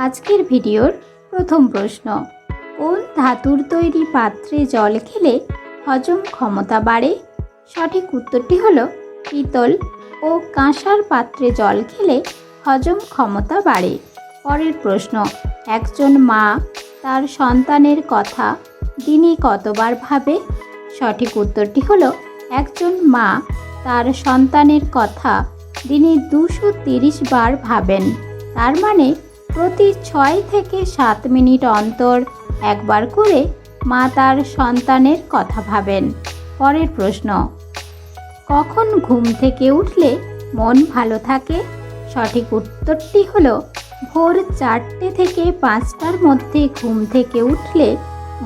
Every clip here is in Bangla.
আজকের ভিডিওর প্রথম প্রশ্ন, কোন ধাতুর তৈরি পাত্রে জল খেলে হজম ক্ষমতা বাড়ে? সঠিক উত্তরটি হলো পিতল ও কাঁসার পাত্রে জল খেলে হজম ক্ষমতা বাড়ে। পরের প্রশ্ন, একজন মা তার সন্তানের কথা দিনে কতবার ভাবে? সঠিক উত্তরটি হলো একজন মা তার সন্তানের কথা দিনে 230 বার ভাবেন। তার মানে প্রতি 6 থেকে 7 মিনিট অন্তর একবার করে মা তার সন্তানের কথা ভাবেন। পরের প্রশ্ন, কখন ঘুম থেকে উঠলে মন ভালো থাকে? সঠিক উত্তরটি হলো ভোর 4টে থেকে 5টার মধ্যে ঘুম থেকে উঠলে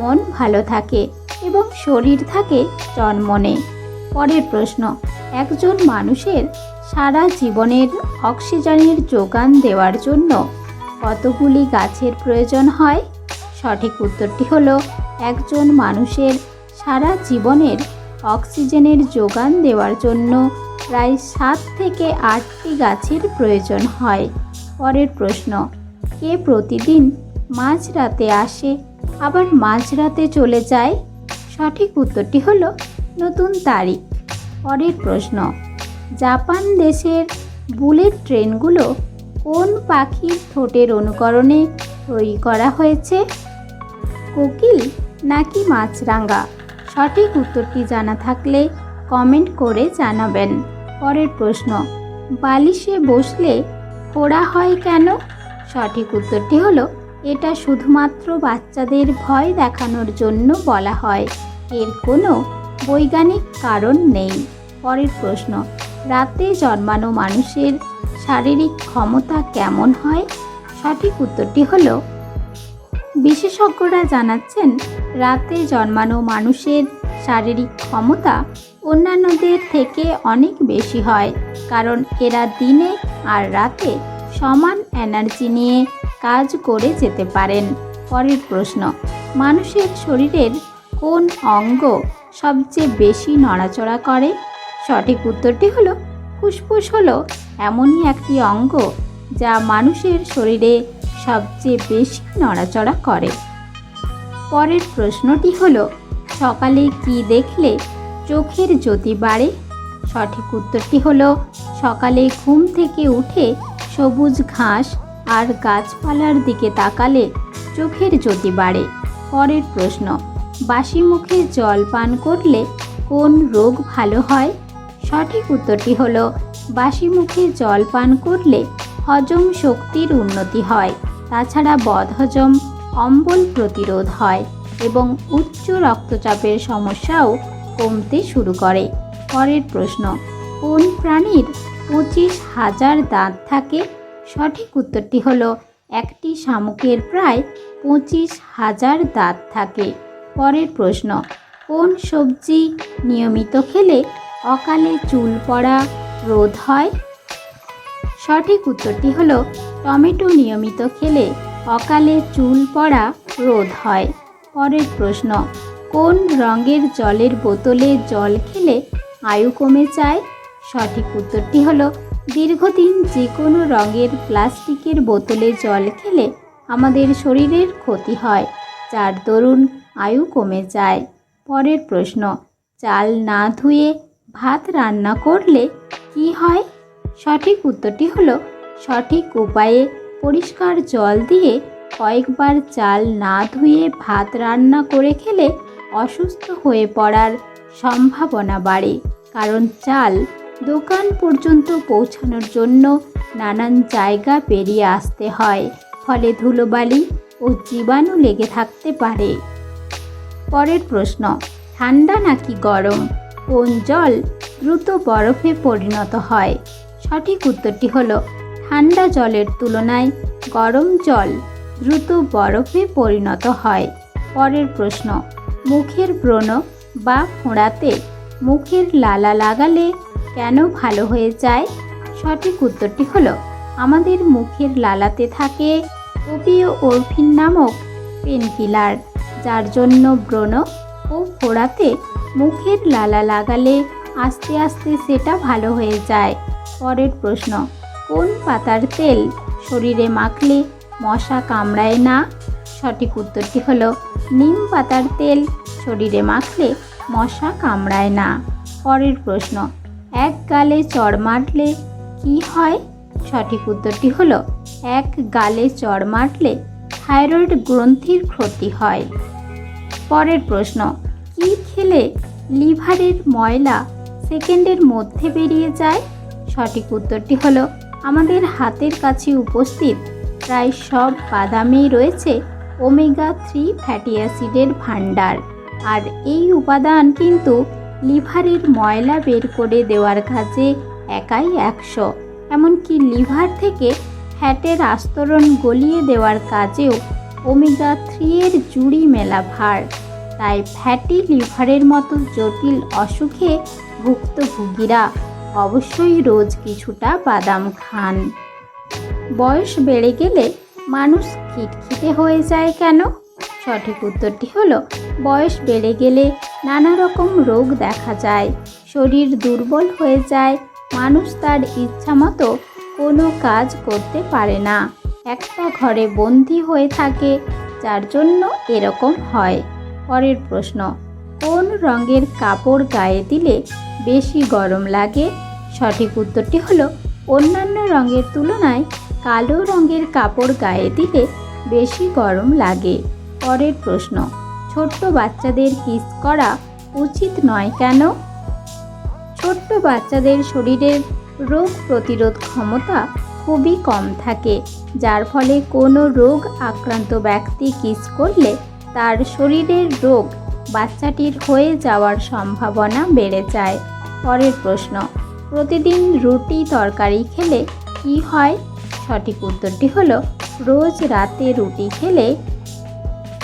মন ভালো থাকে এবং শরীর থাকে চনমনে। পরের প্রশ্ন, একজন মানুষের সারা জীবনের অক্সিজেনের যোগান দেওয়ার জন্য কতগুলি গাছের প্রয়োজন হয়? সঠিক উত্তরটি হলো একজন মানুষের সারা জীবনের অক্সিজেনের যোগান দেওয়ার জন্য প্রায় 7 থেকে 8টি গাছের প্রয়োজন হয়। পরের প্রশ্ন, কে প্রতিদিন মাঝরাতে আসে আবার মাঝরাতে চলে যায়? সঠিক উত্তরটি হলো নতুন তারিখ। পরের প্রশ্ন, জাপান দেশের বুলেট ট্রেনগুলো কোন পাখির ঠোঁটের অনুকরণে তৈরি করা হয়েছে? কোকিল নাকি মাছরাঙা? সঠিক উত্তরটি জানা থাকলে কমেন্ট করে জানাবেন। পরের প্রশ্ন, বালিশে বসলে ফোড়া হয় কেন? সঠিক উত্তরটি হলো এটা শুধুমাত্র বাচ্চাদের ভয় দেখানোর জন্য বলা হয়, এর কোনো বৈজ্ঞানিক কারণ নেই। পরের প্রশ্ন, রাতে জন্মানো মানুষের শারীরিক ক্ষমতা কেমন হয়? সঠিক উত্তরটি হলো বিশেষজ্ঞরা জানাচ্ছেন রাতে জন্মানো মানুষের শারীরিক ক্ষমতা অন্যান্যদের থেকে অনেক বেশি হয়, কারণ এরা দিনে আর রাতে সমান এনার্জি নিয়ে কাজ করে যেতে পারেন। পরের প্রশ্ন, মানুষের শরীরের কোন অঙ্গ সবচেয়ে বেশি নড়াচড়া করে? সঠিক উত্তরটি হলো ফুসফুস হলো এমনই একটি অঙ্গ যা মানুষের শরীরে সবচেয়ে বেশি নড়াচড়া করে। পরের প্রশ্নটি হলো, সকালে কি দেখলে চোখের জ্যোতি বাড়ে? সঠিক উত্তরটি হলো সকালে ঘুম থেকে উঠে সবুজ ঘাস আর গাছপালার দিকে তাকালে চোখের জ্যোতি বাড়ে। পরের প্রশ্ন, বাসি মুখে জল পান করলে কোন রোগ ভালো হয়? সঠিক উত্তরটি হলো বাসি মুখে জল পান করলে হজম শক্তির উন্নতি হয়, তাছাড়া বদহজম, অম্বল প্রতিরোধ হয় এবং উচ্চ রক্তচাপের সমস্যাও কমতে শুরু করে। পরের প্রশ্ন, কোন প্রাণীর 25,000 দাঁত থাকে? সঠিক উত্তরটি হলো একটি শামুকের প্রায় 25,000 দাঁত থাকে। পরের প্রশ্ন, কোন সবজি নিয়মিত খেলে অকালে চুল পড়া রোধ হয়? সঠিক উত্তরটি হলো টমেটো নিয়মিত খেলে অকালে চুল পড়া রোধ হয়। পরের প্রশ্ন, কোন রঙের জলের বোতলে জল খেলে আয়ু কমে যায়? সঠিক উত্তরটি হলো দীর্ঘদিন যে কোনো রঙের প্লাস্টিকের বোতলে জল খেলে আমাদের শরীরের ক্ষতি হয়, যার দরুন আয়ু কমে যায়। পরের প্রশ্ন, চাল না ধুয়ে ভাত রান্না করলে কি হয়? সঠিক উত্তরটি হলো সঠিক উপায়ে পরিষ্কার জল দিয়ে কয়েকবার চাল না ধুয়ে ভাত রান্না করে খেলে অসুস্থ হয়ে পড়ার সম্ভাবনা বাড়ে, কারণ চাল দোকান পর্যন্ত পৌঁছানোর জন্য নানান জায়গা পেরিয়ে আসতে হয়, ফলে ধুলোবালি ও জীবাণু লেগে থাকতে পারে। পরের প্রশ্ন, ঠান্ডা নাকি গরম কোন জল দ্রুত বরফে পরিণত হয়? সঠিক উত্তরটি হলো ঠান্ডা জলের তুলনায় গরম জল দ্রুত বরফে পরিণত হয়। পরের প্রশ্ন, মুখের ব্রণ বা ফোঁড়াতে মুখের লালা লাগালে কেন ভালো হয়ে যায়? সঠিক উত্তরটি হলো আমাদের মুখের লালাতে থাকে ওপিওরফিন নামক পেনকিলার, যার জন্য ব্রণ ও ফোঁড়াতে মুখের লালা লাগালে আস্তে আস্তে সেটা ভালো হয়ে যায়। পরের প্রশ্ন, কোন পাতার তেল শরীরে মাখলে মশা কামড়ায় না? সঠিক উত্তরটি হলো নিম পাতার তেল শরীরে মাখলে মশা কামড়ায় না। পরের প্রশ্ন, এক গালে চড় মারলে কি হয়? সঠিক উত্তরটি হলো এক গালে চড় মারলে থাইরয়েড গ্রন্থির ক্ষতি হয়। পরের প্রশ্ন, কি খেলে লিভারের ময়লা সেকেন্ডের মধ্যে বেরিয়ে যায়? সঠিক উত্তরটি হলো আমাদের হাতের কাছে উপস্থিত প্রায় সব বাদামেই রয়েছে ওমেগা 3 ফ্যাটি অ্যাসিডের ভাণ্ডার। আর এই উপাদান কিন্তু লিভারের ময়লা বের করে দেওয়ার কাজে একাই 100, এমনকি লিভার থেকে ফ্যাটের আস্তরণ গলিয়ে দেওয়ার কাজেও ওমেগা 3 এর জুড়ি মেলা ভার। তাই ফ্যাটি লিভারের মতো জটিল অসুখে ভুক্তভোগীরা অবশ্যই রোজ কিছুটা বাদাম খান। বয়স বেড়ে গেলে মানুষ খিটখিটে হয়ে যায় কেন? সঠিক উত্তরটি হলো বয়স বেড়ে গেলে নানা রকম রোগ দেখা যায়, শরীর দুর্বল হয়ে যায়, মানুষ তার ইচ্ছামতো কোনো কাজ করতে পারে না, একটা ঘরে বন্দি হয়ে থাকে, যার জন্য এরকম হয়। পরের প্রশ্ন, কোন রঙের কাপড় গায়ে দিলে বেশি গরম লাগে? সঠিক উত্তরটি হলো অন্যান্য রঙের তুলনায় কালো রঙের কাপড় গায়ে দিলে বেশি গরম লাগে। পরের প্রশ্ন, ছোট্ট বাচ্চাদের কিস করা উচিত নয় কেন? ছোট্ট বাচ্চাদের শরীরের রোগ প্রতিরোধ ক্ষমতা খুবই কম থাকে, যার ফলে কোনো রোগ আক্রান্ত ব্যক্তি কিস করলে তার শরীরের রোগ বাচ্চাটির হয়ে যাওয়ার সম্ভাবনা বেড়ে যায়। পরের প্রশ্ন, প্রতিদিন রুটি তরকারি খেলে কি হয়? সঠিক উত্তরটি হলো রোজ রাতে রুটি খেলে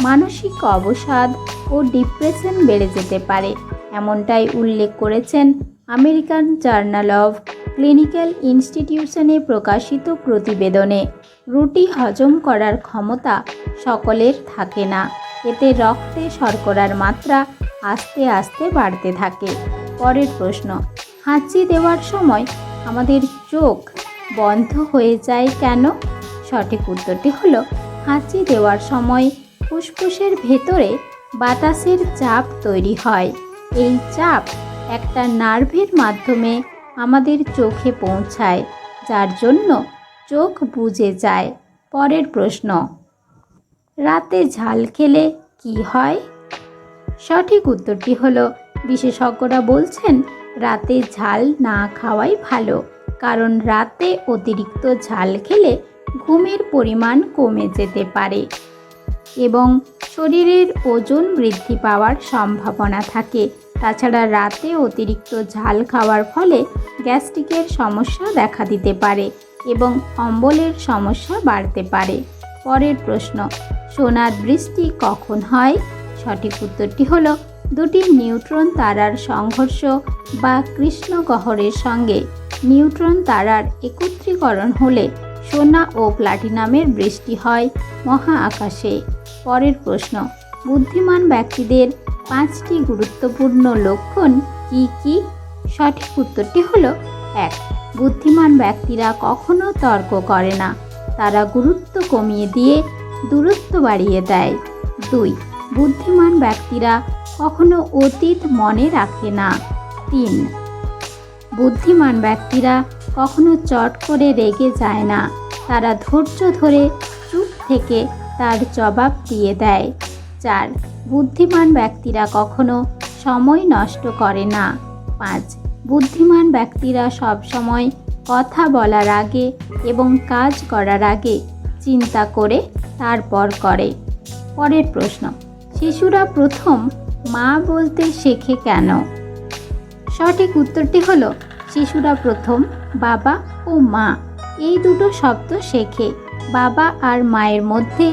মানসিক অবসাদ ও ডিপ্রেশন বেড়ে যেতে পারে, এমনটাই উল্লেখ করেছেন আমেরিকান জার্নাল অফ ক্লিনিক্যাল ইনস্টিটিউশনে প্রকাশিত প্রতিবেদনে। রুটি হজম করার ক্ষমতা সকলের থাকে না, এতে রক্তে শর্করার মাত্রা আস্তে আস্তে বাড়তে থাকে। পরের প্রশ্ন, হাঁচি দেওয়ার সময় আমাদের চোখ বন্ধ হয়ে যায় কেন? সঠিক উত্তরটি হলো হাঁচি দেওয়ার সময় ফুসফুসের ভেতরে বাতাসের চাপ তৈরি হয়। এই চাপ একটা নার্ভের মাধ্যমে আমাদের চোখে পৌঁছায়, যার জন্য চোখ বুজে যায়। পরের প্রশ্ন, রাতে ঝাল খেলে কি হয়? সঠিক উত্তরটি হলো বিশেষজ্ঞরা বলছেন রাতে ঝাল না খাওয়াই ভালো, কারণ রাতে অতিরিক্ত ঝাল খেলে ঘুমের পরিমাণ কমে যেতে পারে এবং শরীরের ওজন বৃদ্ধি পাওয়ার সম্ভাবনা থাকে। তাছাড়া রাতে অতিরিক্ত ঝাল খাওয়ার ফলে গ্যাস্ট্রিকের সমস্যা দেখা দিতে পারে এবং অম্বলের সমস্যা বাড়তে পারে। পরের প্রশ্ন, সোনার বৃষ্টি কখন হয়? সঠিক উত্তরটি হলো দুটি নিউট্রন তারার সংঘর্ষ বা কৃষ্ণগহ্বরের সঙ্গে নিউট্রন তারার একত্রীকরণ হলে সোনা ও প্লাটিনামের বৃষ্টি হয় মহা আকাশে। পরের প্রশ্ন, বুদ্ধিমান ব্যক্তিদের 5টি গুরুত্বপূর্ণ লক্ষণ কি কি? সঠিক উত্তরটি হলো 1. বুদ্ধিমান ব্যক্তিরা কখনো তর্ক করে না, তারা গুরুত্ব কমিয়ে দিয়ে দূরত্ব বাড়িয়ে দেয়। 2. বুদ্ধিমান ব্যক্তিরা কখনো অতীত মনে রাখে না। 3. বুদ্ধিমান ব্যক্তিরা কখনো চট করে রেগে যায় না, তারা ধৈর্য ধরে চুপ থেকে তার জবাব দিয়ে দেয়। 4. বুদ্ধিমান ব্যক্তিরা কখনো সময় নষ্ট করে না। 5. বুদ্ধিমান ব্যক্তিরা সবসময় কথা বলার আগে এবং কাজ করার আগে চিন্তা করে তারপর করে। পরের প্রশ্ন, শিশুরা প্রথম মা বলতে শেখে কেন? সঠিক উত্তরটি হলো শিশুরা প্রথম বাবা ও মা এই দুটো শব্দ শেখে। বাবা আর মায়ের মধ্যে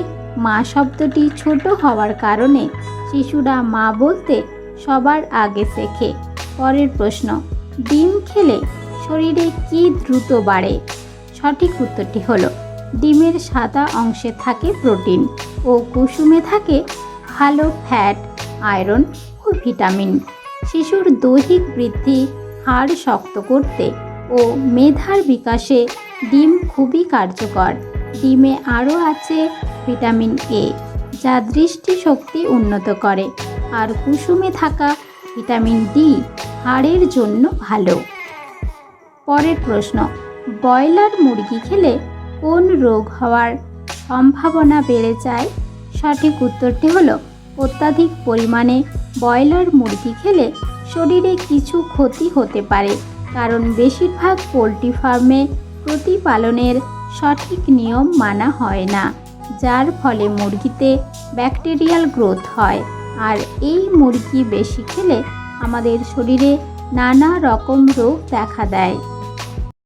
মা শব্দটি ছোট হওয়ার কারণে শিশুরা মা বলতে সবার আগে শেখে। পরের প্রশ্ন, ডিম খেলে শরীরে কি দ্রুত বাড়ে? সঠিক উত্তরটি হলো ডিমের সাদা অংশে থাকে প্রোটিন ও কুসুমে থাকে ভালো ফ্যাট, আয়রন ও ভিটামিন। শিশুর দৈহিক বৃদ্ধি, হাড় শক্ত করতে ও মেধার বিকাশে ডিম খুবই কার্যকর। ডিমে আরও আছে ভিটামিন এ, যা দৃষ্টিশক্তি উন্নত করে, আর কুসুমে থাকা ভিটামিন ডি হাড়ের জন্য ভালো। পরের প্রশ্ন, ব্রয়লার মুরগি খেলে কোন রোগ হওয়ার সম্ভাবনা বেড়ে যায়? সঠিক উত্তরটি হলো অত্যাধিক পরিমাণে ব্রয়লার মুরগি খেলে শরীরে কিছু ক্ষতি হতে পারে, কারণ বেশিরভাগ পোলট্রি ফার্মে প্রতিপালনের সঠিক নিয়ম মানা হয় না, যার ফলে মুরগিতে ব্যাকটেরিয়াল গ্রোথ হয়। আর এই মুরগি বেশি খেলে আমাদের শরীরে নানা রকম রোগ দেখা দেয়।